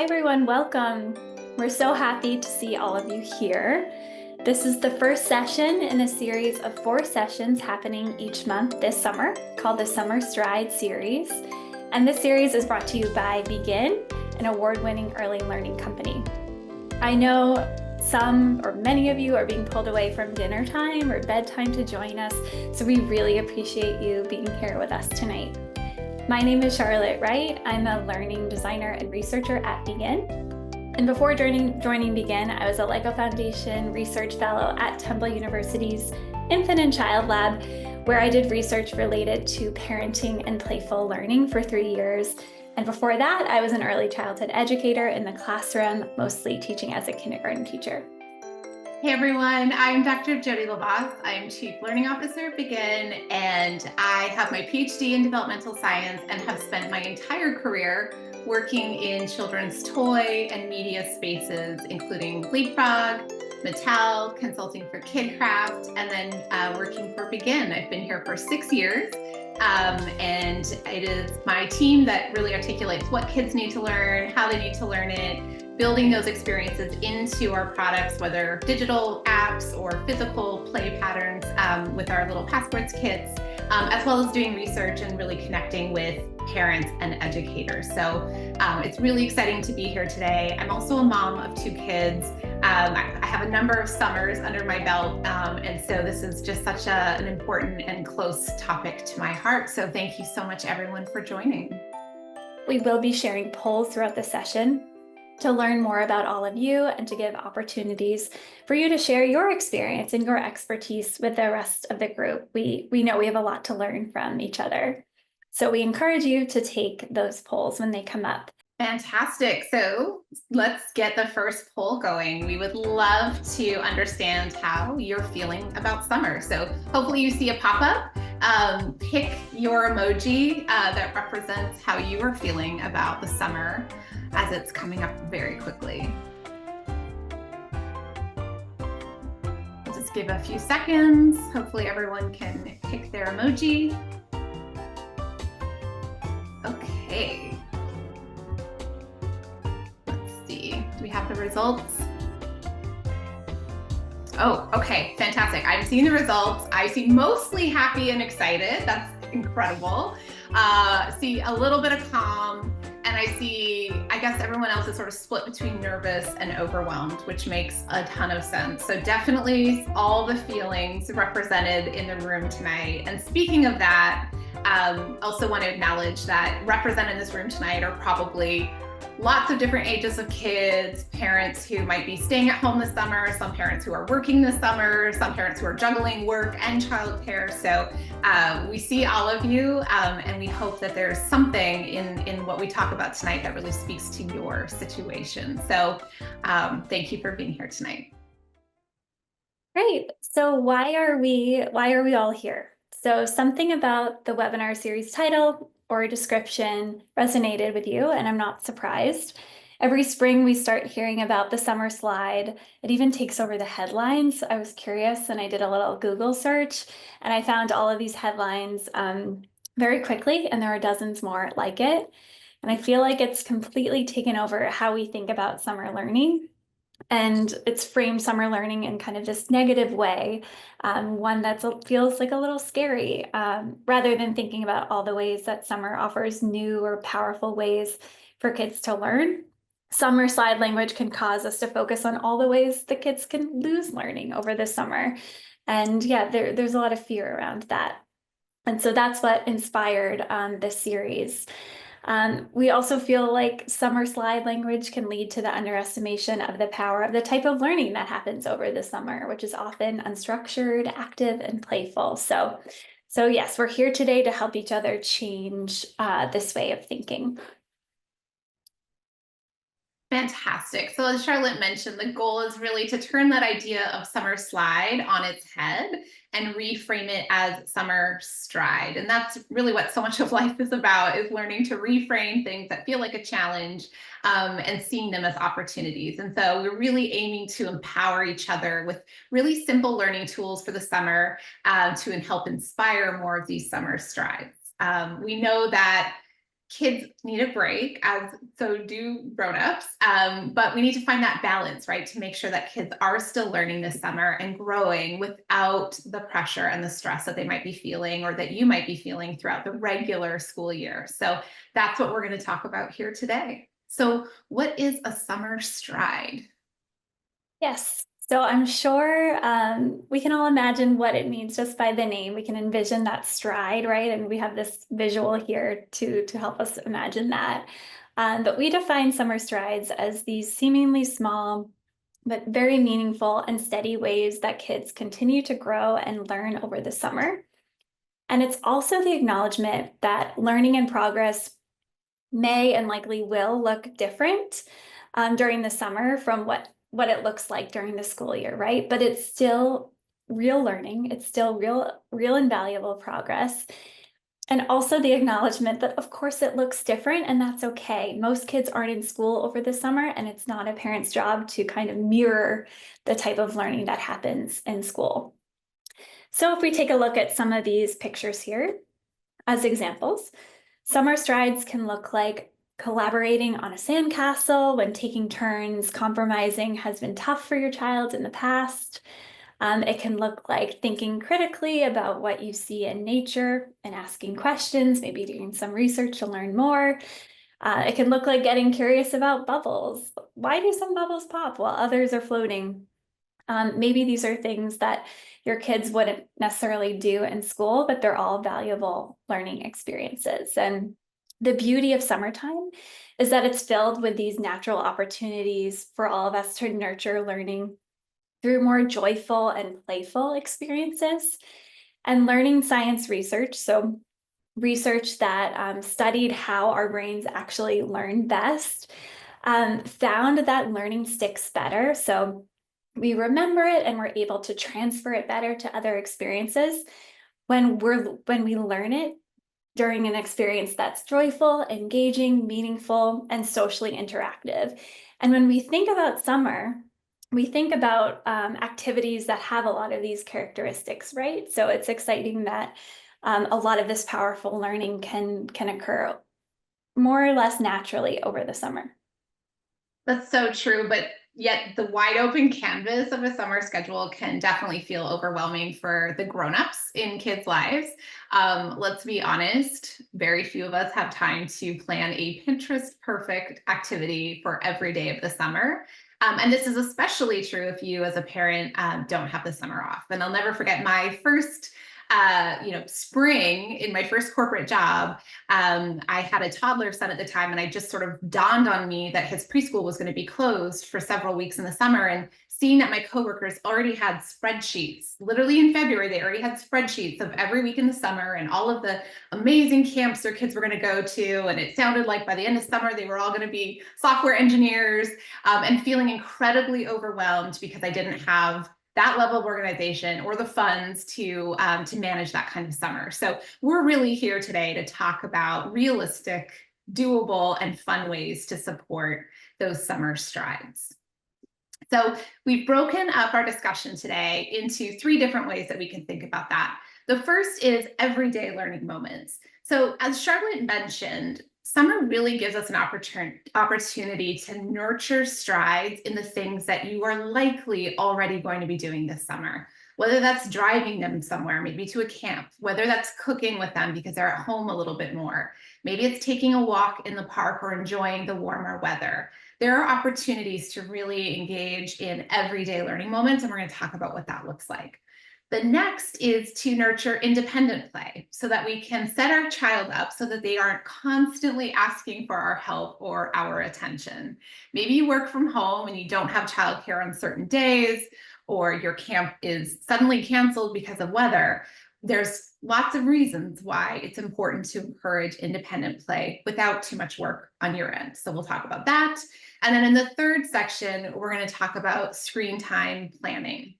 Hi everyone, welcome. We're so happy to see all of you here. This is the first session in a series of 4 sessions happening each month this summer called the Summer Stride series. And this series is brought to you by Begin, an award-winning early learning company. I know some or many of you are being pulled away from dinner time or bedtime to join us, so we really appreciate you being here with us tonight. My name is Charlotte Wright. I'm a learning designer and researcher at Begin. And before joining Begin, I was a LEGO Foundation research fellow at Temple University's Infant and Child Lab, where I did research related to parenting and playful learning for 3 years. And before that, I was an early childhood educator in the classroom, mostly teaching as a kindergarten teacher. Hey everyone, I'm Dr. Jody LeVos. I'm Chief Learning Officer at Begin, and I have my Ph.D. in Developmental Science and have spent my entire career working in children's toy and media spaces, including LeapFrog, Mattel, consulting for KidKraft, and then working for Begin. I've been here for 6 years. And it is my team that really articulates what kids need to learn, how they need to learn it, building those experiences into our products, whether digital apps or physical play patterns with our little passports kits, as well as doing research and really connecting with parents and educators. So it's really exciting to be here today. I'm also a mom of 2 kids. I have a number of summers under my belt, and so this is just such an important and close topic to my heart. So thank you so much, everyone, for joining. We will be sharing polls throughout the session to learn more about all of you and to give opportunities for you to share your experience and your expertise with the rest of the group. We know we have a lot to learn from each other. So we encourage you to take those polls when they come up. Fantastic. So let's get the first poll going. We would love to understand how you're feeling about summer. So hopefully you see a pop-up. Pick your emoji that represents how you are feeling about the summer as it's coming up very quickly. We'll just give a few seconds. Hopefully everyone can pick their emoji. Okay. Let's see. Do we have the results? Oh, okay. Fantastic. I'm seeing the results. I see mostly happy and excited. That's incredible. See a little bit of calm. And I guess everyone else is sort of split between nervous and overwhelmed, which makes a ton of sense. So definitely all the feelings represented in the room tonight. And speaking of that, also want to acknowledge that represented in this room tonight are probably lots of different ages of kids, parents who might be staying at home this summer, some parents who are working this summer, some parents who are juggling work and childcare. So we see all of you, and we hope that there's something in what we talk about tonight that really speaks to your situation. So thank you for being here tonight. Great. So why are we all here? So something about the webinar series title or description resonated with you, and I'm not surprised. Every spring we start hearing about the summer slide. It even takes over the headlines. I was curious and I did a little Google search and I found all of these headlines very quickly, and there are dozens more like it. And I feel like it's completely taken over how we think about summer learning. And it's framed summer learning in kind of this negative way, one that feels like a little scary, rather than thinking about all the ways that summer offers new or powerful ways for kids to learn. Summer slide language can cause us to focus on all the ways the kids can lose learning over the summer. And yeah, there's a lot of fear around that. And so that's what inspired this series. We also feel like summer slide language can lead to the underestimation of the power of the type of learning that happens over the summer, which is often unstructured, active, and playful. So yes, we're here today to help each other change this way of thinking. Fantastic. So as Charlotte mentioned, the goal is really to turn that idea of summer slide on its head and reframe it as summer stride. And that's really what so much of life is about, is learning to reframe things that feel like a challenge and seeing them as opportunities. And so we're really aiming to empower each other with really simple learning tools for the summer to help inspire more of these summer strides. We know that kids need a break, as so do grown-ups, but we need to find that balance, right, to make sure that kids are still learning this summer and growing without the pressure and the stress that they might be feeling or that you might be feeling throughout the regular school year. So that's what we're going to talk about here today. So what is a summer stride? Yes. So I'm sure we can all imagine what it means just by the name. We can envision that stride, right? And we have this visual here to help us imagine that. But we define summer strides as these seemingly small, but very meaningful and steady ways that kids continue to grow and learn over the summer. And it's also the acknowledgement that learning and progress may and likely will look different during the summer from what it looks like during the school year, right? But it's still real learning. It's still real and valuable progress. And also the acknowledgement that, of course, it looks different, and that's okay. Most kids aren't in school over the summer, and it's not a parent's job to kind of mirror the type of learning that happens in school. So if we take a look at some of these pictures here as examples, summer strides can look like collaborating on a sandcastle when taking turns. Compromising has been tough for your child in the past. It can look like thinking critically about what you see in nature and asking questions, maybe doing some research to learn more. It can look like getting curious about bubbles. Why do some bubbles pop while others are floating? Maybe these are things that your kids wouldn't necessarily do in school, but they're all valuable learning experiences. And the beauty of summertime is that it's filled with these natural opportunities for all of us to nurture learning through more joyful and playful experiences. And learning science research, so research that studied how our brains actually learn best, found that learning sticks better. So we remember it and we're able to transfer it better to other experiences when we learn it during an experience that's joyful, engaging, meaningful, and socially interactive. And when we think about summer, we think about activities that have a lot of these characteristics, right? So it's exciting that a lot of this powerful learning can occur more or less naturally over the summer. That's so true, but yet the wide open canvas of a summer schedule can definitely feel overwhelming for the grown-ups in kids' lives. Let's be honest, very few of us have time to plan a Pinterest perfect activity for every day of the summer. And this is especially true if you as a parent don't have the summer off. And I'll never forget my first spring in my first corporate job. I had a toddler son at the time, and I just sort of dawned on me that his preschool was going to be closed for several weeks in the summer. And seeing that my coworkers already had spreadsheets, literally in February, they already had spreadsheets of every week in the summer and all of the amazing camps their kids were going to go to. And it sounded like by the end of summer, they were all going to be software engineers, and feeling incredibly overwhelmed because I didn't have that level of organization or the funds to manage that kind of summer. So we're really here today to talk about realistic, doable, and fun ways to support those summer strides. So we've broken up our discussion today into 3 different ways that we can think about that. The first is everyday learning moments. So as Charlotte mentioned, summer really gives us an opportunity to nurture strides in the things that you are likely already going to be doing this summer, whether that's driving them somewhere, maybe to a camp, whether that's cooking with them because they're at home a little bit more. Maybe it's taking a walk in the park or enjoying the warmer weather. There are opportunities to really engage in everyday learning moments, and we're going to talk about what that looks like. The next is to nurture independent play so that we can set our child up so that they aren't constantly asking for our help or our attention. Maybe you work from home and you don't have childcare on certain days, or your camp is suddenly canceled because of weather. There's lots of reasons why it's important to encourage independent play without too much work on your end. So we'll talk about that. And then in the third section, we're going to talk about screen time planning,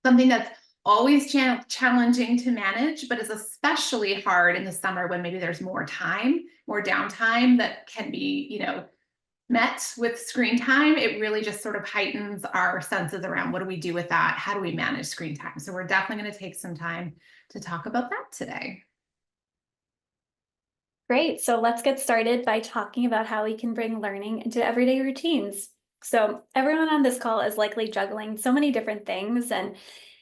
something that's always challenging to manage, but is especially hard in the summer when maybe there's more time, more downtime that can be, met with screen time. It really just sort of heightens our senses around what do we do with that? How do we manage screen time? So we're definitely going to take some time to talk about that today. Great. So let's get started by talking about how we can bring learning into everyday routines. So everyone on this call is likely juggling so many different things. And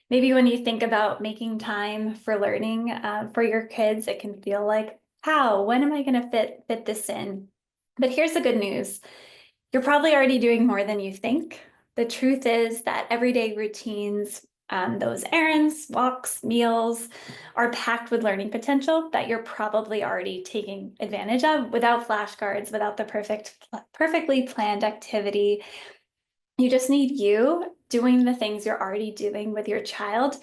maybe when you think about making time for learning for your kids, it can feel like, how, when am I going to fit this in? But here's the good news. You're probably already doing more than you think. The truth is that everyday routines, those errands, walks, meals, are packed with learning potential that you're probably already taking advantage of without flashcards, without the perfectly planned activity. You just need you doing the things you're already doing with your child,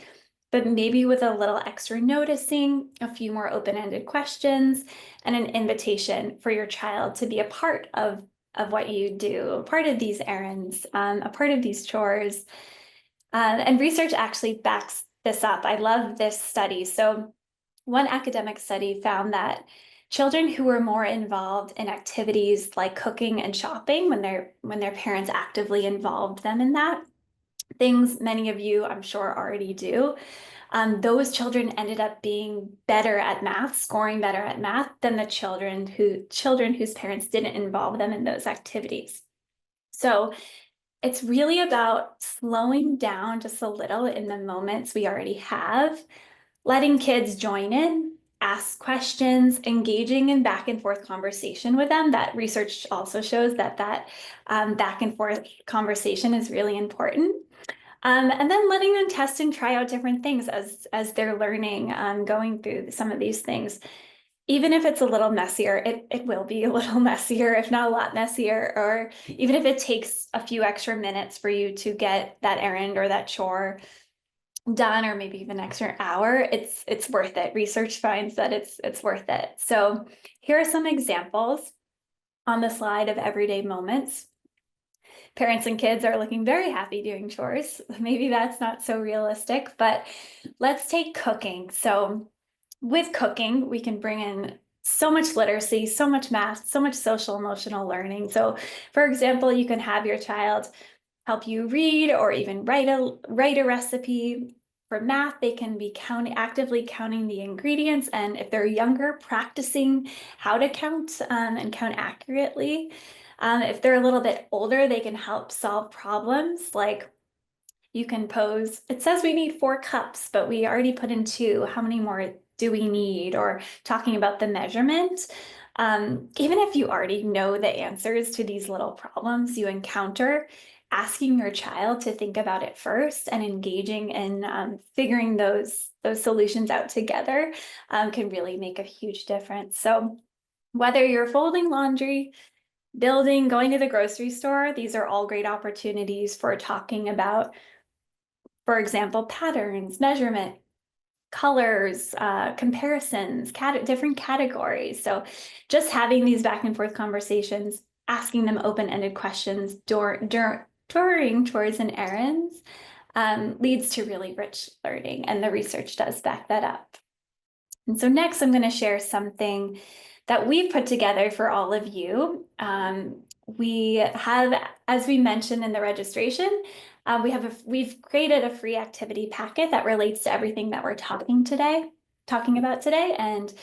but maybe with a little extra noticing, a few more open-ended questions, and an invitation for your child to be a part of what you do, a part of these errands, a part of these chores. And research actually backs this up. I love this study. So one academic study found that children who were more involved in activities like cooking and shopping when their parents actively involved them in that, things many of you I'm sure already do, those children ended up being better at math, scoring better at math than the children whose parents didn't involve them in those activities. So it's really about slowing down just a little in the moments we already have, letting kids join in, ask questions, engaging in back and forth conversation with them. That research also shows that back and forth conversation is really important. And then letting them test and try out different things as they're learning, going through some of these things. Even if it's a little messier, it will be a little messier, if not a lot messier, or even if it takes a few extra minutes for you to get that errand or that chore done, or maybe even an extra hour, it's worth it. Research finds that it's worth it. So here are some examples on the slide of everyday moments. Parents and kids are looking very happy doing chores. Maybe that's not so realistic, but let's take cooking. So with cooking, we can bring in so much literacy, so much math, so much social emotional learning. So for example, you can have your child help you read or even write a recipe. For math, they can be actively counting the ingredients, and if they're younger, practicing how to count and count accurately. If they're a little bit older, they can help solve problems like you can pose, it says we need 4 cups, but we already put in 2. How many more do we need? Or talking about the measurement. Even if you already know the answers to these little problems you encounter, asking your child to think about it first and engaging in figuring those solutions out together can really make a huge difference. So whether you're folding laundry, building, going to the grocery store, these are all great opportunities for talking about, for example, patterns, measurement, colors, comparisons, different categories. So just having these back and forth conversations, asking them open-ended questions during chores and errands leads to really rich learning, and the research does back that up. And so next, I'm going to share something that we've put together for all of you. We have, as we mentioned in the registration, we've created a free activity packet that relates to everything that we're talking about today. And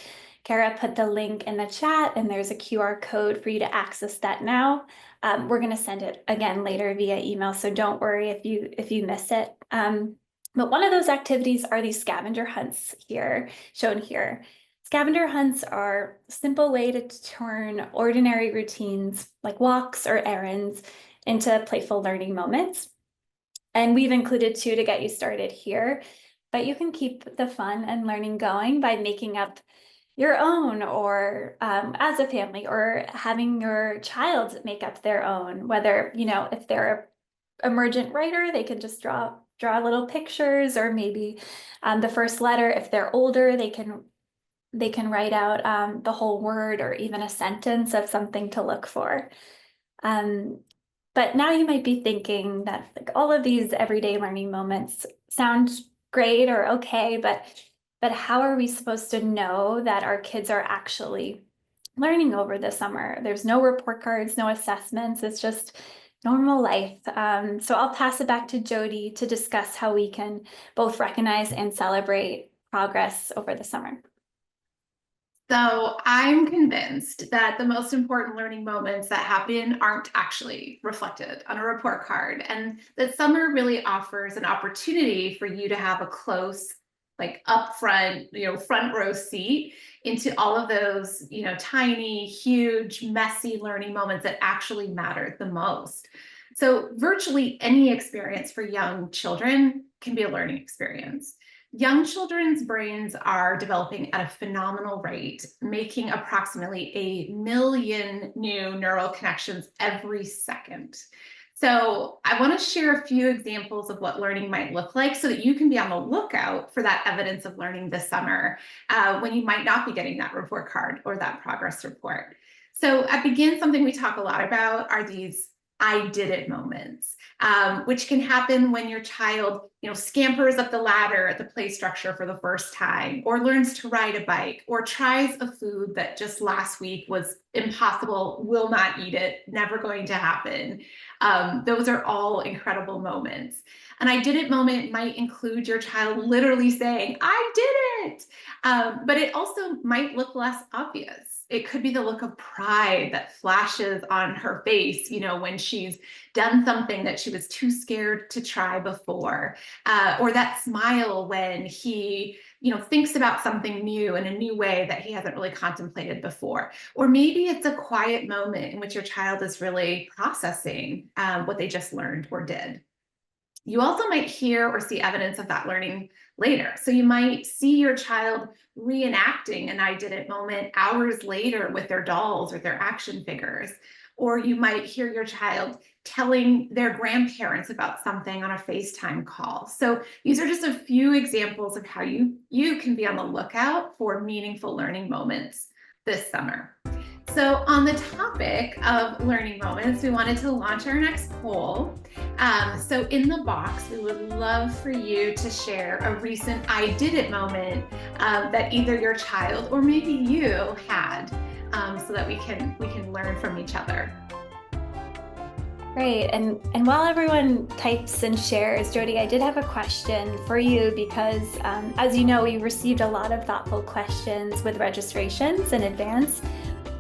Kara put the link in the chat, and there's a QR code for you to access that now. We're going to send it again later via email, so don't worry if you miss it. But one of those activities are these scavenger hunts here, shown here. Scavenger hunts are a simple way to turn ordinary routines like walks or errands into playful learning moments. And we've included 2 to get you started here, but you can keep the fun and learning going by making up your own, or as a family, or having your child make up their own, whether, if they're an emergent writer, they can just draw little pictures, or maybe the first letter. If they're older, they can write out the whole word or even a sentence of something to look for. But now you might be thinking that like all of these everyday learning moments sound great or okay, but how are we supposed to know that our kids are actually learning over the summer? There's no report cards, no assessments. It's just normal life. So I'll pass it back to Jody to discuss how we can both recognize and celebrate progress over the summer. So I'm convinced that the most important learning moments that happen aren't actually reflected on a report card, and that summer really offers an opportunity for you to have a close, like upfront, front row seat into all of those, tiny, huge, messy learning moments that actually matter the most. So virtually any experience for young children can be a learning experience. Young children's brains are developing at a phenomenal rate, making approximately 1 million new neural connections every second. So I want to share a few examples of what learning might look like so that you can be on the lookout for that evidence of learning this summer when you might not be getting that report card or that progress report. So at Begin, something we talk a lot about are these I did it moments, which can happen when your child, scampers up the ladder at the play structure for the first time, or learns to ride a bike, or tries a food that just last week was impossible, will not eat it, never going to happen. Those are all incredible moments. An I did it moment might include your child literally saying, I did it, but it also might look less obvious. It could be the look of pride that flashes on her face, when she's done something that she was too scared to try before, or that smile when he, thinks about something new in a new way that he hasn't really contemplated before. Or maybe it's a quiet moment in which your child is really processing what they just learned or did. You also might hear or see evidence of that learning later. So you might see your child reenacting an I did it moment hours later with their dolls or their action figures. Or you might hear your child telling their grandparents about something on a FaceTime call. So these are just a few examples of how you can be on the lookout for meaningful learning moments this summer. So on the topic of learning moments, we wanted to launch our next poll. So in the box, we would love for you to share a recent I did it moment that either your child or maybe you had, so that we can learn from each other. Great. And while everyone types and shares, Jody, I did have a question for you because, as you know, we received a lot of thoughtful questions with registrations in advance.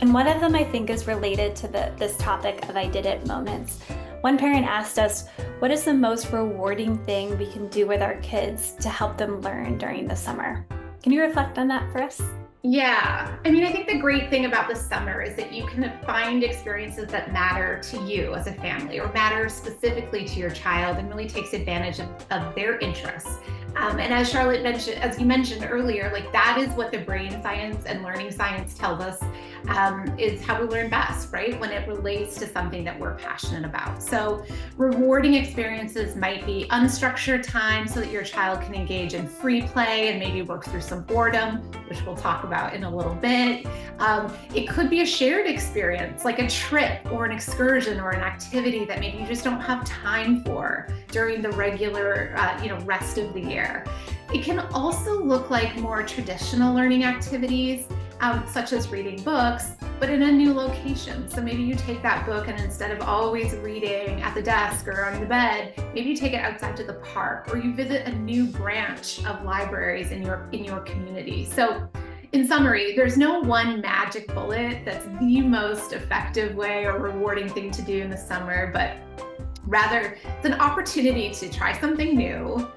And one of them I think is related to this topic of I did it moments. One parent asked us, what is the most rewarding thing we can do with our kids to help them learn during the summer? Can you reflect on that for us? Yeah, I think the great thing about the summer is that you can find experiences that matter to you as a family or matter specifically to your child and really takes advantage of their interests. And as Charlotte mentioned, as you mentioned earlier, like that is what the brain science and learning science tells us is how we learn best, right? When it relates to something that we're passionate about. So rewarding experiences might be unstructured time so that your child can engage in free play and maybe work through some boredom, which we'll talk about in a little bit. It could be a shared experience, like a trip or an excursion or an activity that maybe you just don't have time for during the regular, rest of the year. It can also look like more traditional learning activities, such as reading books, but in a new location. So maybe you take that book and instead of always reading at the desk or on the bed, maybe you take it outside to the park, or you visit a new branch of libraries in your community. So in summary, there's no one magic bullet that's the most effective way or rewarding thing to do in the summer, but rather it's an opportunity to try something new,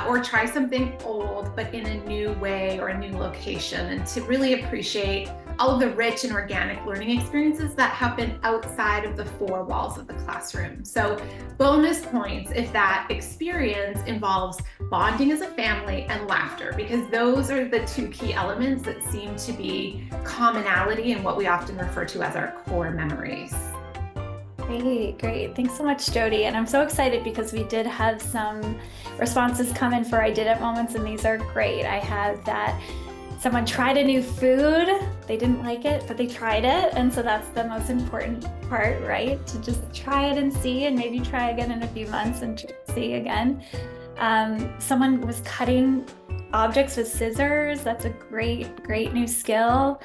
or try something old, but in a new way or a new location, and to really appreciate all of the rich and organic learning experiences that happen outside of the four walls of the classroom. So bonus points if that experience involves bonding as a family and laughter, because those are the two key elements that seem to be commonality in what we often refer to as our core memories. Great. Thanks so much, Jody. And I'm so excited because we did have some responses come in for I did it moments, and these are great. I had that someone tried a new food. They didn't like it, but they tried it. And so that's the most important part, right? To just try it and see, and maybe try again in a few months and see again. Someone was cutting objects with scissors. That's a great new skill.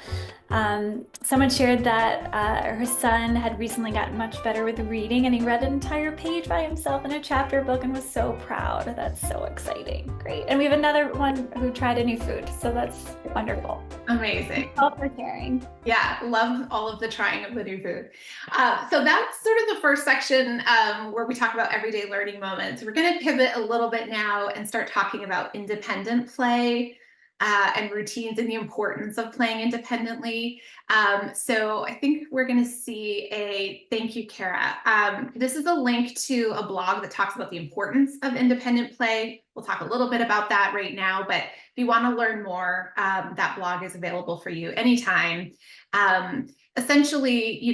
Someone shared that her son had recently gotten much better with reading, and he read an entire page by himself in a chapter book and was so proud. That's so exciting. Great. And we have another one who tried a new food, so that's wonderful. Amazing. All for sharing. Yeah, love all of the trying of the new food. So that's sort of the first section where we talk about everyday learning moments. We're going to pivot a little bit now and start talking about independent play and routines and the importance of playing independently. So I think we're going to see a thank you, Kara. This is a link to a blog that talks about the importance of independent play. We'll talk a little bit about that right now, but if you want to learn more, that blog is available for you anytime. Essentially,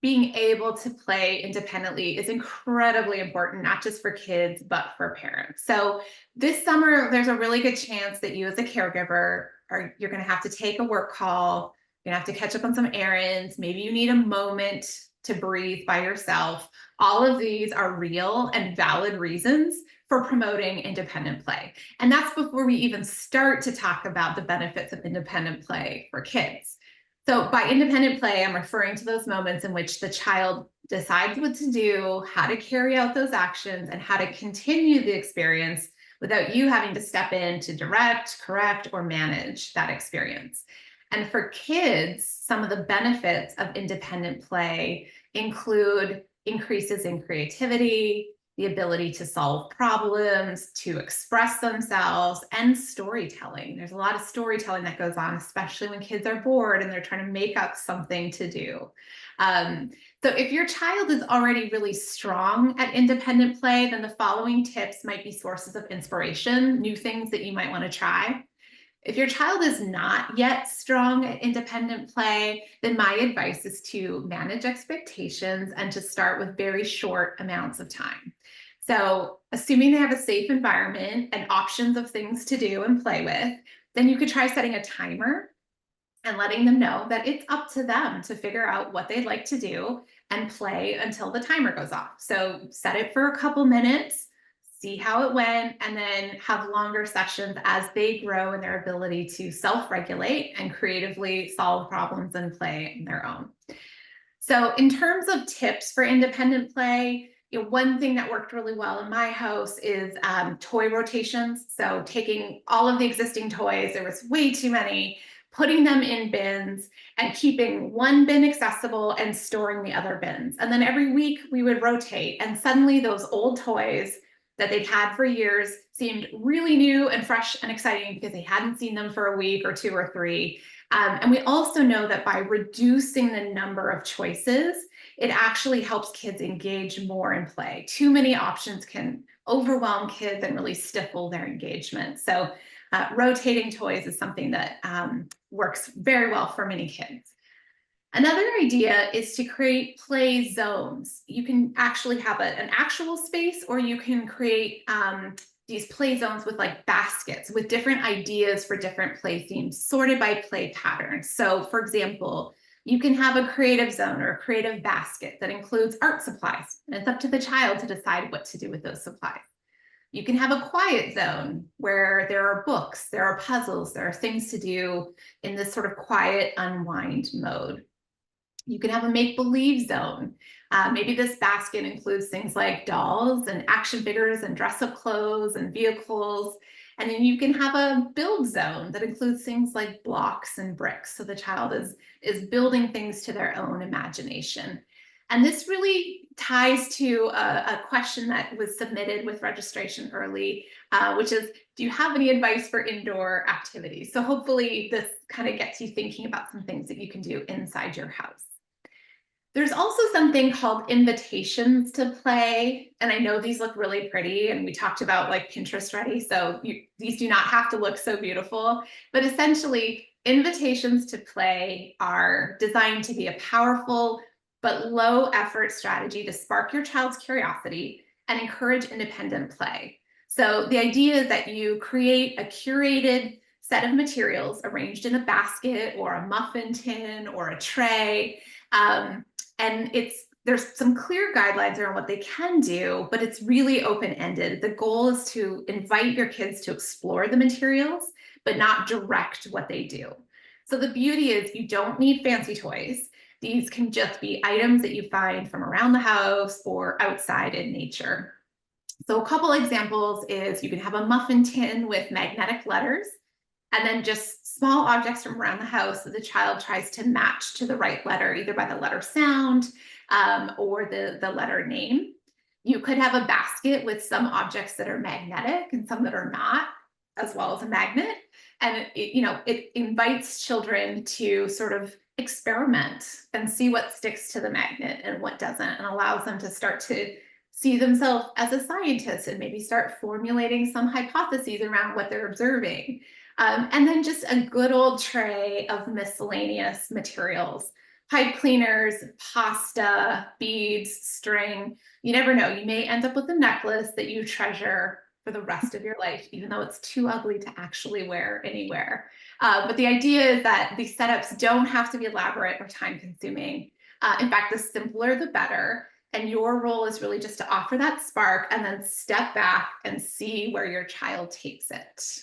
being able to play independently is incredibly important, not just for kids, but for parents. So this summer, there's a really good chance that you as a caregiver you're going to have to take a work call. You're going to have to catch up on some errands. Maybe you need a moment to breathe by yourself. All of these are real and valid reasons for promoting independent play. And that's before we even start to talk about the benefits of independent play for kids. So by independent play, I'm referring to those moments in which the child decides what to do, how to carry out those actions, and how to continue the experience without you having to step in to direct, correct, or manage that experience. And for kids, some of the benefits of independent play include increases in creativity, the ability to solve problems, to express themselves, and storytelling. There's a lot of storytelling that goes on, especially when kids are bored and they're trying to make up something to do. So if your child is already really strong at independent play, then the following tips might be sources of inspiration, new things that you might want to try. If your child is not yet strong at independent play, then my advice is to manage expectations and to start with very short amounts of time. So assuming they have a safe environment and options of things to do and play with, then you could try setting a timer and letting them know that it's up to them to figure out what they'd like to do and play until the timer goes off. So set it for a couple minutes, see how it went, and then have longer sessions as they grow in their ability to self-regulate and creatively solve problems and play on their own. So in terms of tips for independent play, one thing that worked really well in my house is toy rotations. So taking all of the existing toys, there was way too many, putting them in bins and keeping one bin accessible and storing the other bins. And then every week we would rotate, and suddenly those old toys that they'd had for years seemed really new and fresh and exciting because they hadn't seen them for a week or two or three. And we also know that by reducing the number of choices, it actually helps kids engage more in play. Too many options can overwhelm kids and really stifle their engagement. So rotating toys is something that works very well for many kids. Another idea is to create play zones. You can actually have an actual space, or you can create these play zones with like baskets with different ideas for different play themes sorted by play patterns. So for example, you can have a creative zone or a creative basket that includes art supplies, and it's up to the child to decide what to do with those supplies. You can have a quiet zone where there are books, there are puzzles, there are things to do in this sort of quiet unwind mode. You can have a make-believe zone. Maybe this basket includes things like dolls and action figures and dress-up clothes and vehicles. And then you can have a build zone that includes things like blocks and bricks. So the child is building things to their own imagination. And this really ties to a question that was submitted with registration early, which is, do you have any advice for indoor activities? So hopefully this kind of gets you thinking about some things that you can do inside your house. There's also something called invitations to play. And I know these look really pretty, and we talked about like Pinterest ready. So these do not have to look so beautiful, but essentially invitations to play are designed to be a powerful but low effort strategy to spark your child's curiosity and encourage independent play. So the idea is that you create a curated set of materials arranged in a basket or a muffin tin or a tray. And there's some clear guidelines around what they can do, but it's really open-ended. The goal is to invite your kids to explore the materials, but not direct what they do. So the beauty is you don't need fancy toys. These can just be items that you find from around the house or outside in nature. So a couple examples is you can have a muffin tin with magnetic letters, and then just small objects from around the house that the child tries to match to the right letter, either by the letter sound or the letter name. You could have a basket with some objects that are magnetic and some that are not, as well as a magnet. And it invites children to sort of experiment and see what sticks to the magnet and what doesn't, and allows them to start to see themselves as a scientist and maybe start formulating some hypotheses around what they're observing. And then just a good old tray of miscellaneous materials, pipe cleaners, pasta, beads, string. You never know, you may end up with a necklace that you treasure for the rest of your life, even though it's too ugly to actually wear anywhere. But the idea is that these setups don't have to be elaborate or time consuming. In fact, the simpler, the better. And your role is really just to offer that spark and then step back and see where your child takes it.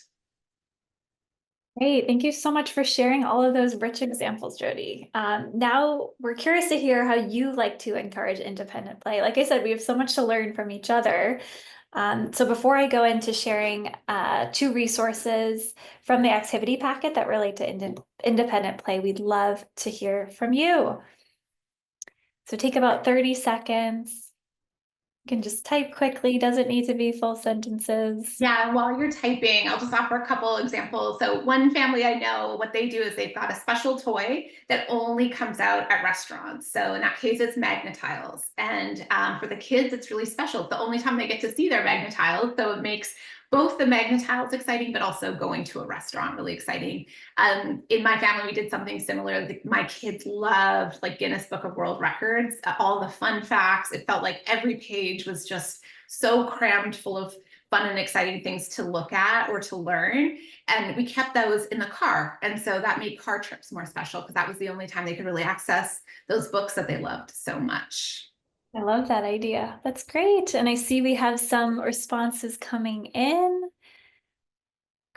Great. Thank you so much for sharing all of those rich examples, Jody. Now we're curious to hear how you like to encourage independent play. Like I said, we have so much to learn from each other. So before I go into sharing two resources from the activity packet that relate to independent play, we'd love to hear from you. So take about 30 seconds. You can just type quickly, doesn't need to be full sentences. Yeah, while you're typing, I'll just offer a couple examples. So one family I know, what they do is they've got a special toy that only comes out at restaurants. So in that case, it's Magnetiles. And for the kids, it's really special. It's the only time they get to see their Magnetiles. So it makes both the Magnetiles exciting, but also going to a restaurant really exciting. In my family, we did something similar. My kids loved like Guinness Book of World Records, all the fun facts. It felt like every page was just so crammed full of fun and exciting things to look at or to learn. And we kept those in the car. And so that made car trips more special because that was the only time they could really access those books that they loved so much. I love that idea. That's great. And I see we have some responses coming in.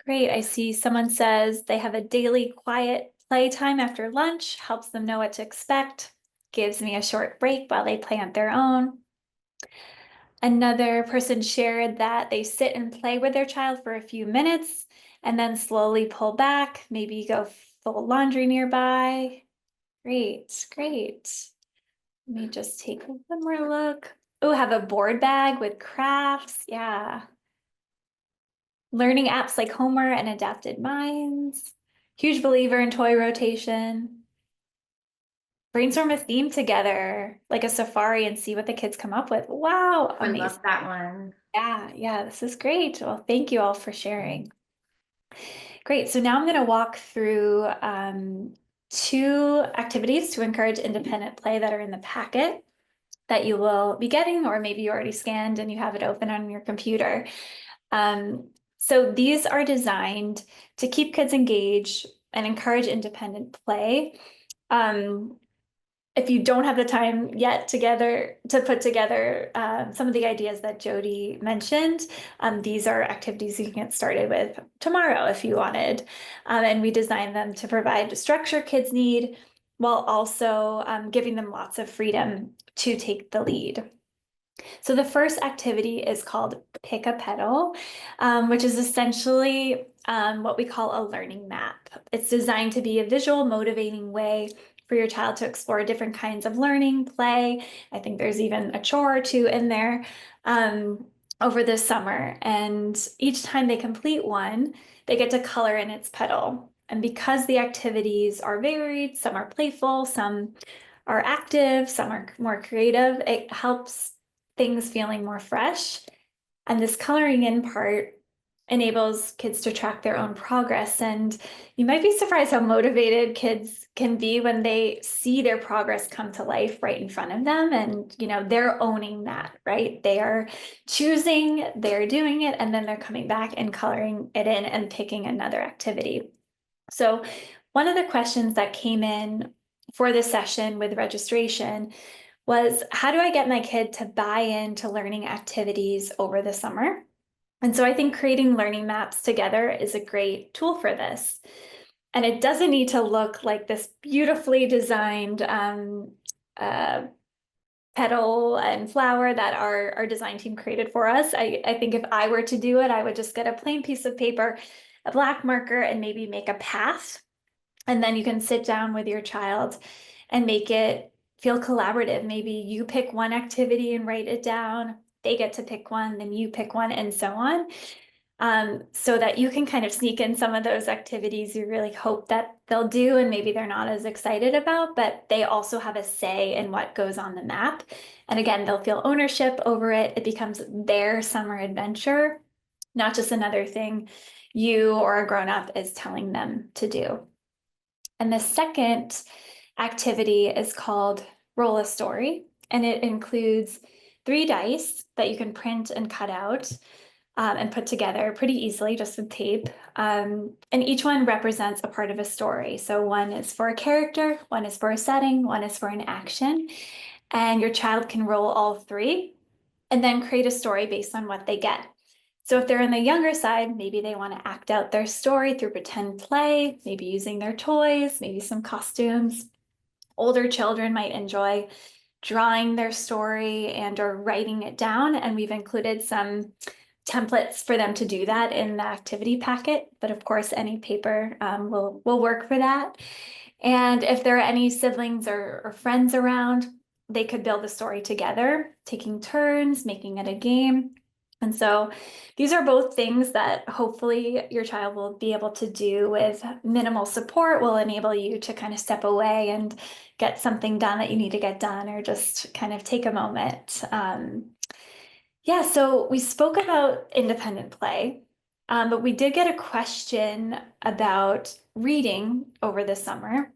Great. I see someone says they have a daily quiet playtime after lunch, helps them know what to expect, gives me a short break while they play on their own. Another person shared that they sit and play with their child for a few minutes and then slowly pull back, maybe go fold laundry nearby. Great, great. Let me just take one more look. Oh, have a board bag with crafts. Yeah. Learning apps like Homer and Adapted Minds. Huge believer in toy rotation. Brainstorm a theme together, like a safari, and see what the kids come up with. Wow, I amazing. love that one. Yeah, this is great. Well, thank you all for sharing. Great, so now I'm going to walk through two activities to encourage independent play that are in the packet that you will be getting, or maybe you already scanned and you have it open on your computer. So these are designed to keep kids engaged and encourage independent play. If you don't have the time yet to put together some of the ideas that Jody mentioned, these are activities you can get started with tomorrow if you wanted. And we designed them to provide the structure kids need while also giving them lots of freedom to take the lead. So the first activity is called Pick a Petal, which is essentially what we call a learning map. It's designed to be a visual, motivating way for your child to explore different kinds of learning, play. I think there's even a chore or two in there over the summer. And each time they complete one, they get to color in its petal. And because the activities are varied, some are playful, some are active, some are more creative, it helps things feeling more fresh. And this coloring in part enables kids to track their own progress. And you might be surprised how motivated kids can be when they see their progress come to life right in front of them. And, they're owning that, right? They are choosing, they're doing it, and then they're coming back and coloring it in and picking another activity. So one of the questions that came in for this session with registration was, how do I get my kid to buy into learning activities over the summer? And so I think creating learning maps together is a great tool for this. And it doesn't need to look like this beautifully designed petal and flower that our design team created for us. I think if I were to do it, I would just get a plain piece of paper, a black marker, and maybe make a path. And then you can sit down with your child and make it feel collaborative. Maybe you pick one activity and write it down. They get to pick one, then you pick one, and so on. So that you can kind of sneak in some of those activities you really hope that they'll do, and maybe they're not as excited about, but they also have a say in what goes on the map. And again, they'll feel ownership over it. It becomes their summer adventure, not just another thing you or a grown-up is telling them to do. And the second activity is called Roll a Story, and it includes 3 dice that you can print and cut out and put together pretty easily just with tape. And each one represents a part of a story. So one is for a character, one is for a setting, one is for an action. And your child can roll all 3 and then create a story based on what they get. So if they're on the younger side, maybe they want to act out their story through pretend play, maybe using their toys, maybe some costumes. Older children might enjoy drawing their story and or writing it down. And we've included some templates for them to do that in the activity packet. But of course, any paper will work for that. And if there are any siblings or friends around, they could build the story together, taking turns, making it a game. And so these are both things that hopefully your child will be able to do with minimal support, will enable you to kind of step away and get something done that you need to get done, or just kind of take a moment. Yeah, so we spoke about independent play, but we did get a question about reading over the summer.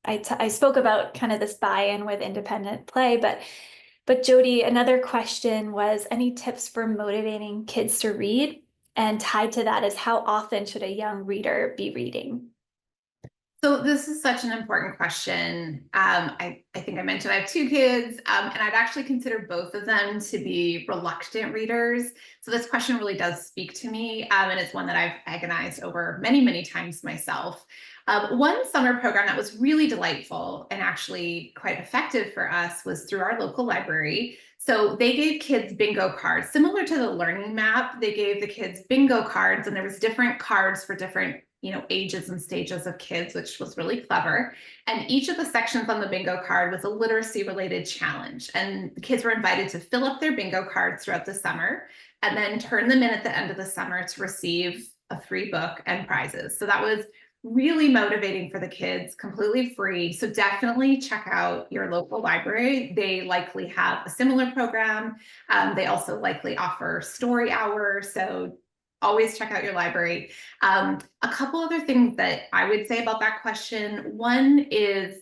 I spoke about kind of this buy-in with independent play, but Jody, another question was any tips for motivating kids to read? And tied to that is how often should a young reader be reading? So this is such an important question. I think I mentioned I have 2 kids, and I'd actually consider both of them to be reluctant readers. So this question really does speak to me, and it's one that I've agonized over many, many times myself. One summer program that was really delightful and actually quite effective for us was through our local library. So they gave kids bingo cards, similar to the learning map. They gave the kids bingo cards, and there was different cards for different ages and stages of kids, which was really clever. And each of the sections on the bingo card was a literacy related challenge. And the kids were invited to fill up their bingo cards throughout the summer and then turn them in at the end of the summer to receive a free book and prizes. So that was really motivating for the kids, completely free. So definitely check out your local library. They likely have a similar program. They also likely offer story hours. So always check out your library. A couple other things that I would say about that question. One is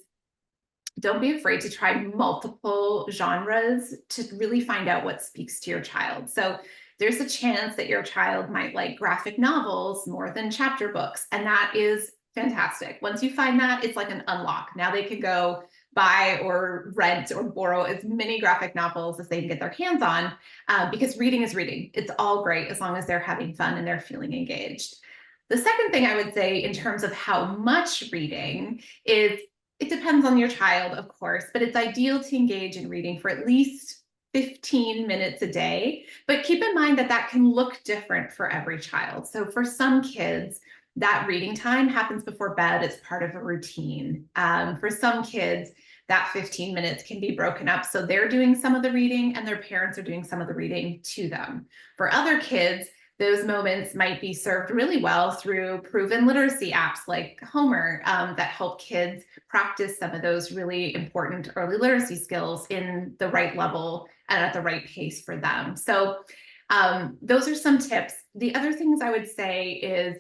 don't be afraid to try multiple genres to really find out what speaks to your child. So there's a chance that your child might like graphic novels more than chapter books, and that is fantastic. Once you find that, it's like an unlock. Now they can go buy or rent or borrow as many graphic novels as they can get their hands on, because reading is reading. It's all great as long as they're having fun and they're feeling engaged. The second thing I would say in terms of how much reading is it depends on your child, of course, but it's ideal to engage in reading for at least 15 minutes a day. But keep in mind that that can look different for every child. So for some kids, that reading time happens before bed. It's part of a routine. For some kids, that 15 minutes can be broken up. So they're doing some of the reading and their parents are doing some of the reading to them. For other kids, those moments might be served really well through proven literacy apps like Homer that help kids practice some of those really important early literacy skills in the right level and at the right pace for them. So those are some tips. The other things I would say is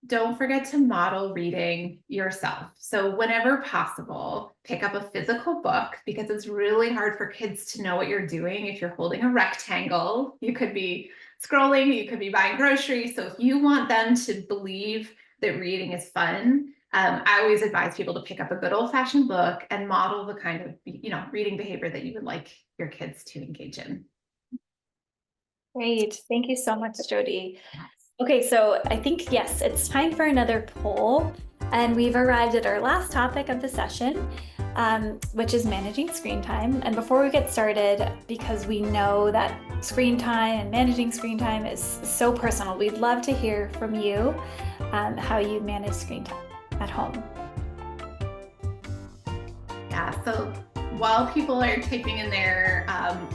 don't forget to model reading yourself. So whenever possible, pick up a physical book, because it's really hard for kids to know what you're doing if you're holding a rectangle. You could be scrolling, you could be buying groceries. So if you want them to believe that reading is fun, I always advise people to pick up a good old-fashioned book and model the kind of reading behavior that you would like your kids to engage in. Great. Thank you so much, Jody. Okay, so I think, yes, it's time for another poll. And we've arrived at our last topic of the session, which is managing screen time. And before we get started, because we know that screen time and managing screen time is so personal, we'd love to hear from you how you manage screen time at home. Yeah, so while people are typing in their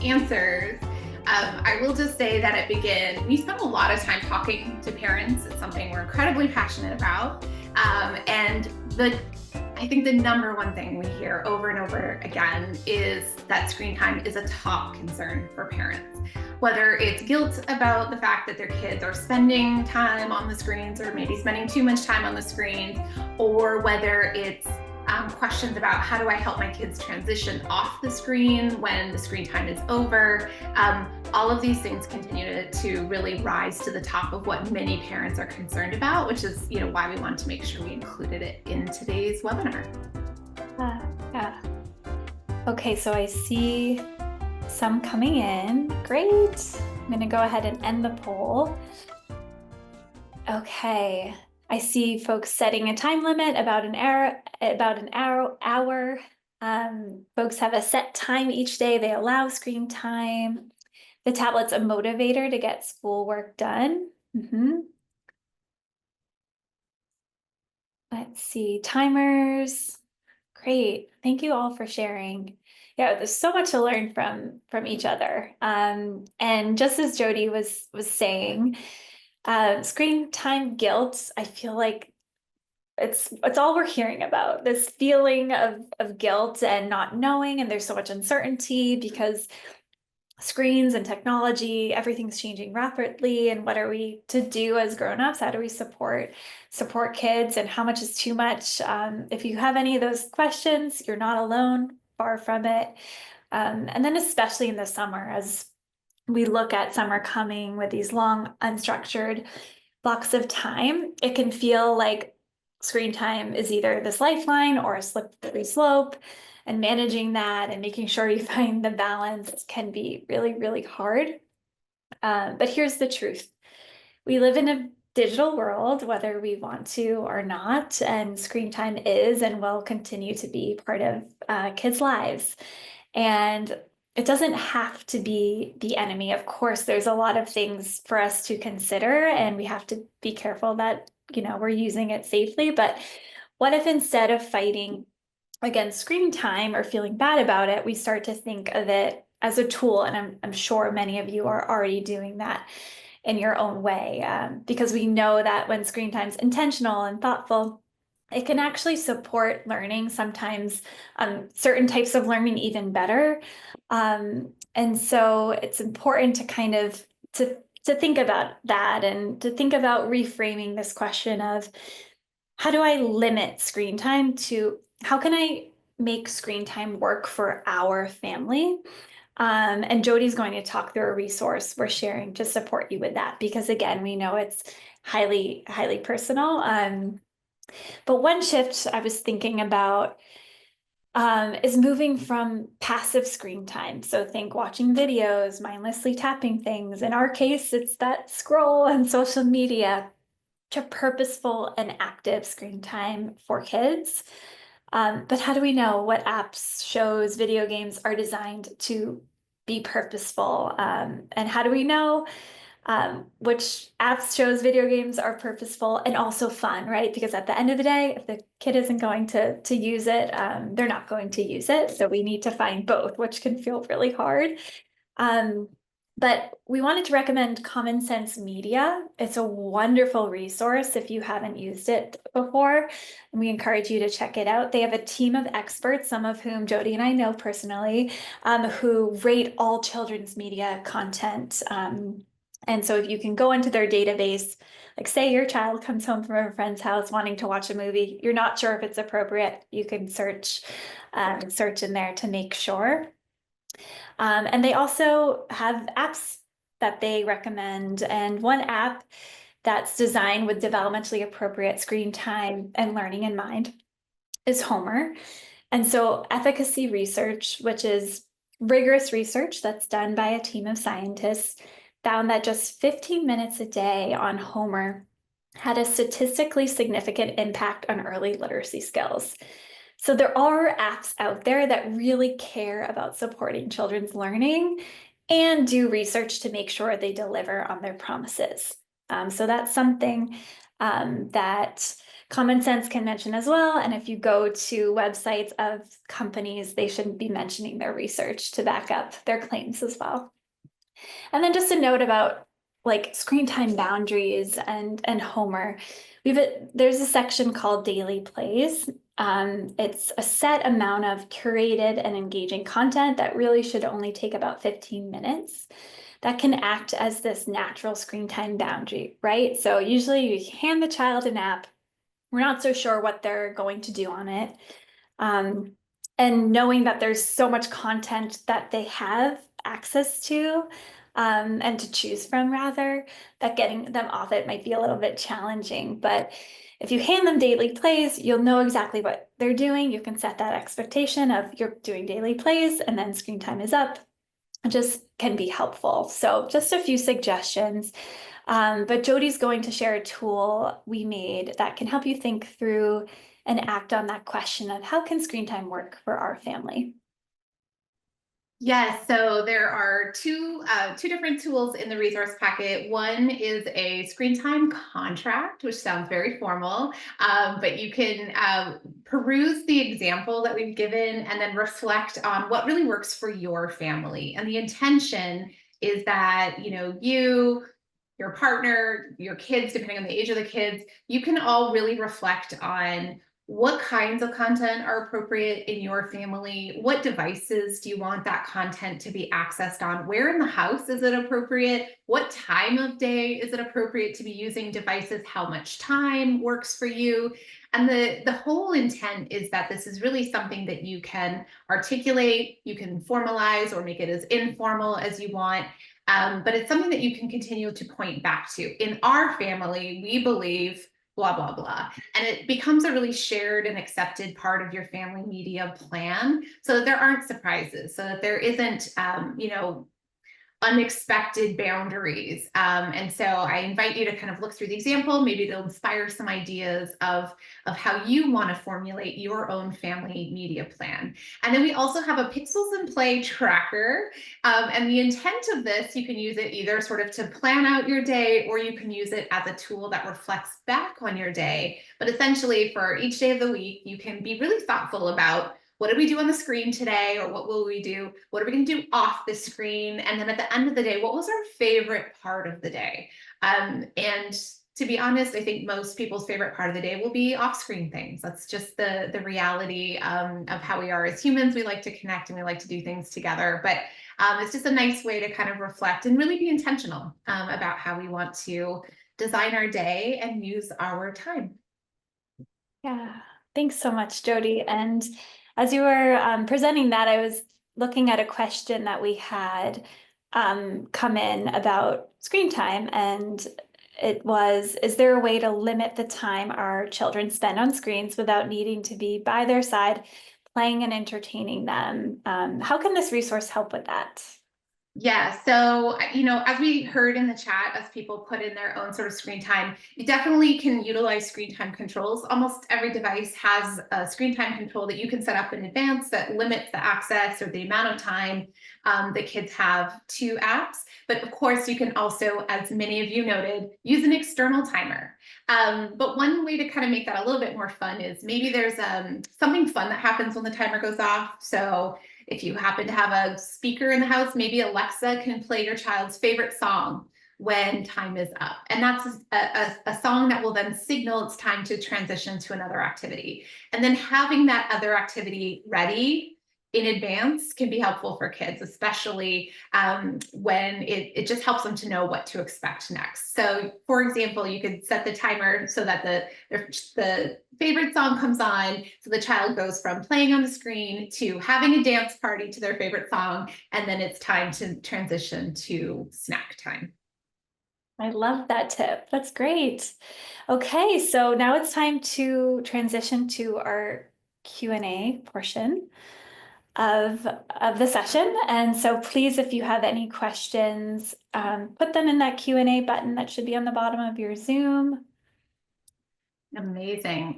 answers, I will just say that at Begin, we spend a lot of time talking to parents. It's something we're incredibly passionate about. And I think the number one thing we hear over and over again is that screen time is a top concern for parents. Whether it's guilt about the fact that their kids are spending time on the screens or maybe spending too much time on the screens, or whether it's questions about how do I help my kids transition off the screen when the screen time is over. All of these things continue to really rise to the top of what many parents are concerned about, which is why we wanted to make sure we included it in today's webinar. Yeah. Okay, so I see some coming in. Great. I'm going to go ahead and end the poll. Okay. I see folks setting a time limit about an hour. Folks have a set time each day they allow screen time. The tablet's a motivator to get schoolwork done. Let's see, timers. Great. Thank you all for sharing. Yeah, there's so much to learn from each other. And just as Jody was saying, screen time guilt, I feel like it's all we're hearing about, this feeling of guilt and not knowing, and there's so much uncertainty because screens and technology, everything's changing rapidly. And what are we to do as grown-ups? How do we support kids, and how much is too much? If you have any of those questions, you're not alone, far from it. And then especially in the summer, as we look at summer coming with these long, unstructured blocks of time, it can feel like screen time is either this lifeline or a slippery slope, and managing that and making sure you find the balance can be really, really hard. But here's the truth. We live in a digital world, whether we want to or not, and screen time is and will continue to be part of kids' lives. And it doesn't have to be the enemy. Of course, there's a lot of things for us to consider, and we have to be careful that, we're using it safely. But what if instead of fighting against screen time or feeling bad about it, we start to think of it as a tool? And I'm sure many of you are already doing that in your own way, because we know that when screen time is intentional and thoughtful, it can actually support learning, sometimes certain types of learning even better. And so it's important to kind of to think about that, and to think about reframing this question of how do I limit screen time to how can I make screen time work for our family? And Jody's going to talk through a resource we're sharing to support you with that, because again, we know it's highly, highly personal. But one shift I was thinking about is moving from passive screen time. So think watching videos, mindlessly tapping things. In our case, it's that scroll and social media, to purposeful and active screen time for kids. But how do we know what apps, shows, video games are designed to be purposeful? And how do we know which apps, shows, video games are purposeful and also fun, right? Because at the end of the day, if the kid isn't going to use it, they're not going to use it. So we need to find both, which can feel really hard. But we wanted to recommend Common Sense Media. It's a wonderful resource if you haven't used it before, and we encourage you to check it out. They have a team of experts, some of whom Jody and I know personally, who rate all children's media content. And so if you can go into their database, like say your child comes home from a friend's house wanting to watch a movie, you're not sure if it's appropriate, you can search in there to make sure. And they also have apps that they recommend. And one app that's designed with developmentally appropriate screen time and learning in mind is Homer. And so efficacy research, which is rigorous research that's done by a team of scientists, found that just 15 minutes a day on Homer had a statistically significant impact on early literacy skills. So there are apps out there that really care about supporting children's learning and do research to make sure they deliver on their promises. So that's something that Common Sense can mention as well. And if you go to websites of companies, they should be mentioning their research to back up their claims as well. And then just a note about like screen time boundaries and Homer. There's a section called Daily Plays. It's a set amount of curated and engaging content that really should only take about 15 minutes. That can act as this natural screen time boundary, right? So usually you hand the child an app. We're not so sure what they're going to do on it. Um, and knowing that there's so much content that they have access to, and to choose from rather, that getting them off it might be a little bit challenging. But if you hand them daily plays, you'll know exactly what they're doing. You can set that expectation of you're doing daily plays and then screen time is up. It just can be helpful. So just a few suggestions. But Jody's going to share a tool we made that can help you think through and act on that question of how can screen time work for our family? Yes, so there are two different tools in the resource packet. One is a screen time contract, which sounds very formal, but you can peruse the example that we've given and then reflect on what really works for your family. And the intention is that you, your partner, your kids, depending on the age of the kids, you can all really reflect on what kinds of content are appropriate in your family? What devices do you want that content to be accessed on? Where in the house is it appropriate? What time of day is it appropriate to be using devices? How much time works for you? And the whole intent is that this is really something that you can articulate, you can formalize or make it as informal as you want. But it's something that you can continue to point back to. In our family, we believe blah, blah, blah. And it becomes a really shared and accepted part of your family media plan so that there aren't surprises, so that there isn't, unexpected boundaries. And so I invite you to kind of look through the example. Maybe they'll inspire some ideas of how you want to formulate your own family media plan. And then we also have a Pixels and Play tracker. And the intent of this, you can use it either sort of to plan out your day, or you can use it as a tool that reflects back on your day. But essentially for each day of the week, you can be really thoughtful about what did we do on the screen today, or what will we do? What are we going to do off the screen? And then at the end of the day, what was our favorite part of the day? And to be honest, I think most people's favorite part of the day will be off-screen things. That's just the reality of how we are as humans. We like to connect and we like to do things together. But it's just a nice way to kind of reflect and really be intentional about how we want to design our day and use our time. Yeah, thanks so much, Jody. And as you were presenting that, I was looking at a question that we had come in about screen time, and it was, is there a way to limit the time our children spend on screens without needing to be by their side, playing and entertaining them? How can this resource help with that? Yeah, so as we heard in the chat, as people put in their own sort of screen time, you definitely can utilize screen time controls. Almost every device has a screen time control that you can set up in advance that limits the access or the amount of time that kids have to apps. But of course, you can also, as many of you noted, use an external timer. But one way to kind of make that a little bit more fun is maybe there's something fun that happens when the timer goes off. So if you happen to have a speaker in the house, maybe Alexa can play your child's favorite song when time is up. And that's a song that will then signal it's time to transition to another activity. And then having that other activity ready in advance can be helpful for kids, especially when it just helps them to know what to expect next. So for example, you could set the timer so that the favorite song comes on, so the child goes from playing on the screen to having a dance party to their favorite song, and then it's time to transition to snack time. I love that tip. That's great. Okay, so now it's time to transition to our Q&A portion of the session. And so please, if you have any questions, put them in that Q&A button that should be on the bottom of your Zoom. Amazing.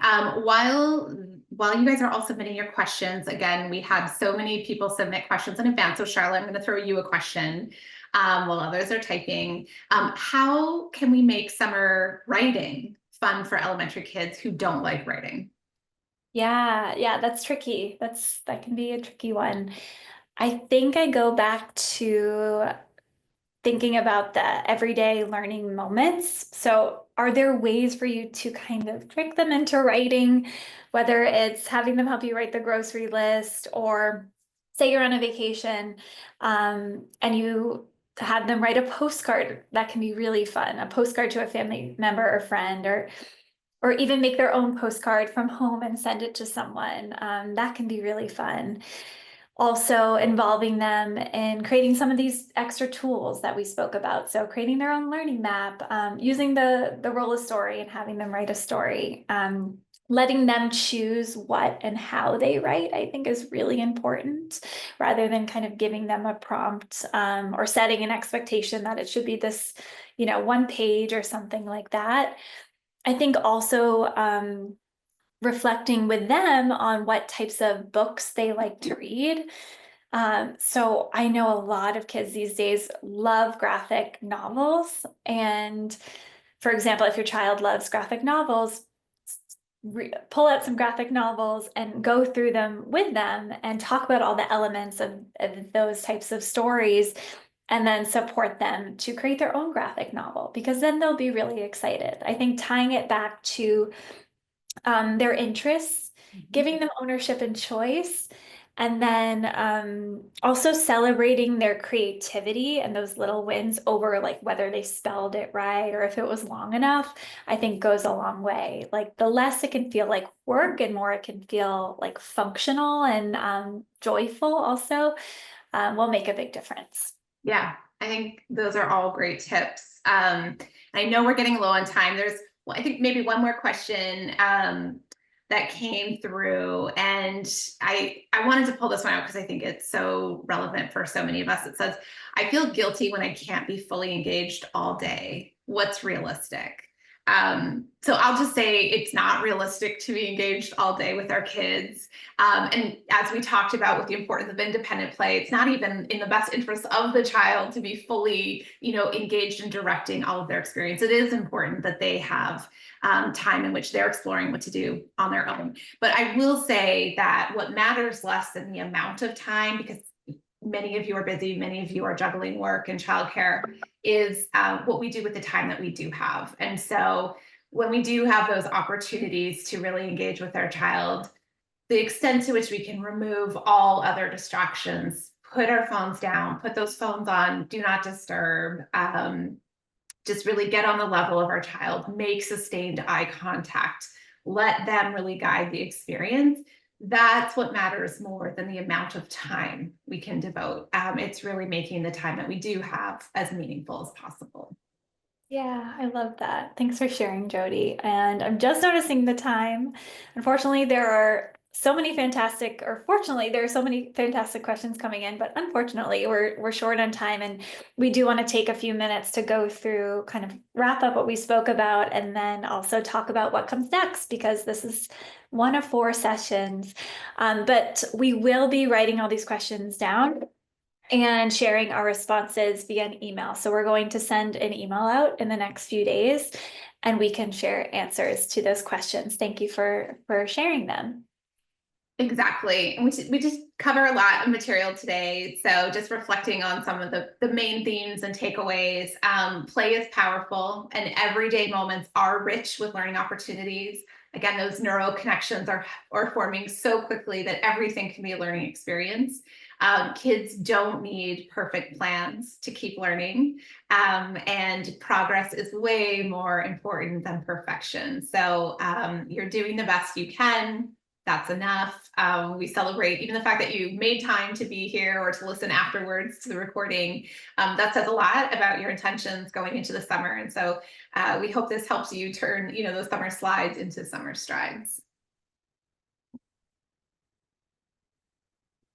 While you guys are all submitting your questions, again, we had so many people submit questions in advance. So Charlotte, I'm going to throw you a question while others are typing. How can we make summer writing fun for elementary kids who don't like writing? Yeah, that's tricky. That can be a tricky one. I think I go back to thinking about the everyday learning moments. So, are there ways for you to kind of trick them into writing, whether it's having them help you write the grocery list, or say you're on a vacation, and you have them write a postcard that can be really fun, a postcard to a family member or friend, or even make their own postcard from home and send it to someone. That can be really fun. Also involving them in creating some of these extra tools that we spoke about. So creating their own learning map, using the role of story and having them write a story, letting them choose what and how they write, I think is really important, rather than kind of giving them a prompt, or setting an expectation that it should be this, 1 page or something like that. I think also reflecting with them on what types of books they like to read. So I know a lot of kids these days love graphic novels. And for example, if your child loves graphic novels, pull out some graphic novels and go through them with them and talk about all the elements of those types of stories, and then support them to create their own graphic novel, because then they'll be really excited. I think tying it back to their interests, giving them ownership and choice, and then also celebrating their creativity and those little wins over like whether they spelled it right or if it was long enough, I think goes a long way. Like the less it can feel like work and more it can feel like functional and joyful also, will make a big difference. Yeah, I think those are all great tips. I know we're getting low on time. There's, well, I think maybe one more question that came through, and I wanted to pull this one out because I think it's so relevant for so many of us. It says, "I feel guilty when I can't be fully engaged all day. What's realistic?" So I'll just say it's not realistic to be engaged all day with our kids. And as we talked about with the importance of independent play, it's not even in the best interest of the child to be fully, engaged in directing all of their experience. It is important that they have time in which they're exploring what to do on their own. But I will say that what matters less than the amount of time, because many of you are busy, many of you are juggling work and childcare, is what we do with the time that we do have. And so when we do have those opportunities to really engage with our child, the extent to which we can remove all other distractions, put our phones down, put those phones on, do not disturb, just really get on the level of our child, make sustained eye contact, let them really guide the experience. That's what matters more than the amount of time we can devote. It's really making the time that we do have as meaningful as possible. Yeah, I love that. Thanks for sharing, Jody. And I'm just noticing the time. Unfortunately, there are so many fantastic, or fortunately, there are so many fantastic questions coming in, but unfortunately, we're short on time, and we do want to take a few minutes to go through, kind of wrap up what we spoke about, and then also talk about what comes next, because this is one of 4 sessions. But we will be writing all these questions down and sharing our responses via an email. So we're going to send an email out in the next few days, and we can share answers to those questions. Thank you for sharing them. Exactly. And we just cover a lot of material today. So just reflecting on some of the main themes and takeaways. Play is powerful, and everyday moments are rich with learning opportunities. Again, those neural connections are forming so quickly that everything can be a learning experience. Kids don't need perfect plans to keep learning, and progress is way more important than perfection. So you're doing the best you can. That's enough. We celebrate even the fact that you made time to be here or to listen afterwards to the recording. That says a lot about your intentions going into the summer. And so we hope this helps you turn, those summer slides into summer strides.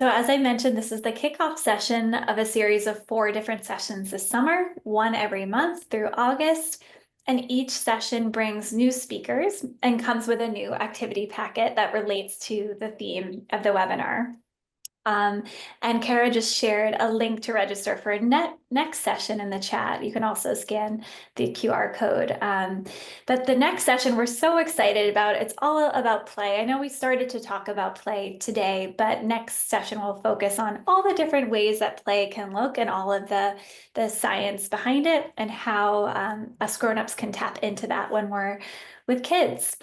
So as I mentioned, this is the kickoff session of a series of 4 different sessions this summer, one every month through August. and each session brings new speakers and comes with a new activity packet that relates to the theme of the webinar. And Kara just shared a link to register for a next session in the chat. You can also scan the QR code. But the next session we're so excited about, it's all about play. I know we started to talk about play today, but next session will focus on all the different ways that play can look and all of the science behind it and how us grown-ups can tap into that when we're with kids.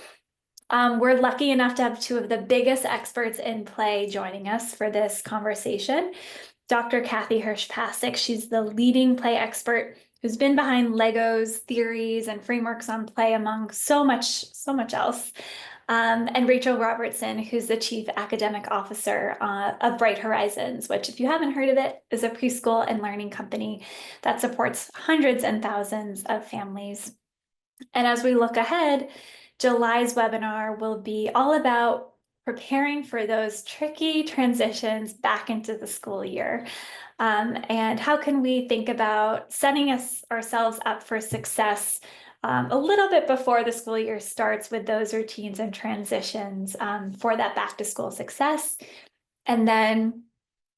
We're lucky enough to have two of the biggest experts in play joining us for this conversation. Dr. Kathy Hirsch-Pasek, she's the leading play expert who's been behind Lego's theories and frameworks on play among so much else. And Rachel Robertson, who's the Chief Academic Officer of Bright Horizons, which, if you haven't heard of it, is a preschool and learning company that supports hundreds and thousands of families. And as we look ahead, July's webinar will be all about preparing for those tricky transitions back into the school year. And how can we think about setting ourselves up for success a little bit before the school year starts with those routines and transitions for that back to school success. And then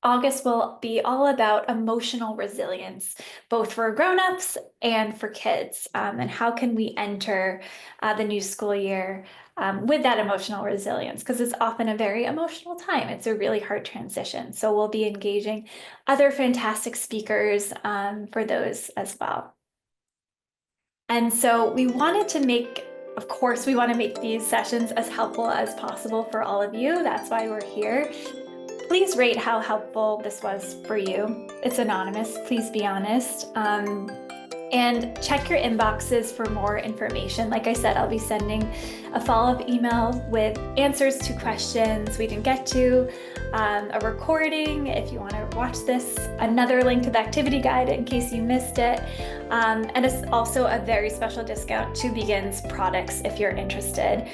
August will be all about emotional resilience, both for grown-ups and for kids. And how can we enter the new school year with that emotional resilience? Because it's often a very emotional time. It's a really hard transition. So we'll be engaging other fantastic speakers for those as well. And so we wanted to make, of course, we want to make these sessions as helpful as possible for all of you. That's why we're here. Please rate how helpful this was for you. It's anonymous, please be honest. And check your inboxes for more information. Like I said, I'll be sending a follow-up email with answers to questions we didn't get to, a recording if you want to watch this, another link to the activity guide in case you missed it, and it's also a very special discount to Begins products if you're interested.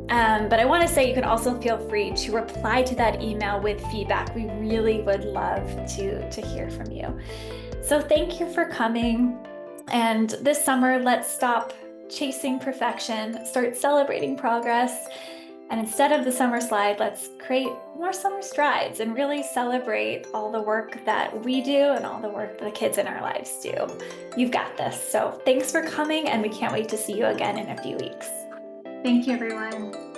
But I want to say you can also feel free to reply to that email with feedback. We really would love to hear from you. So thank you for coming. And this summer, let's stop chasing perfection, start celebrating progress. And instead of the summer slide, let's create more summer strides and really celebrate all the work that we do and all the work the kids in our lives do. You've got this. So thanks for coming, and we can't wait to see you again in a few weeks. Thank you, everyone.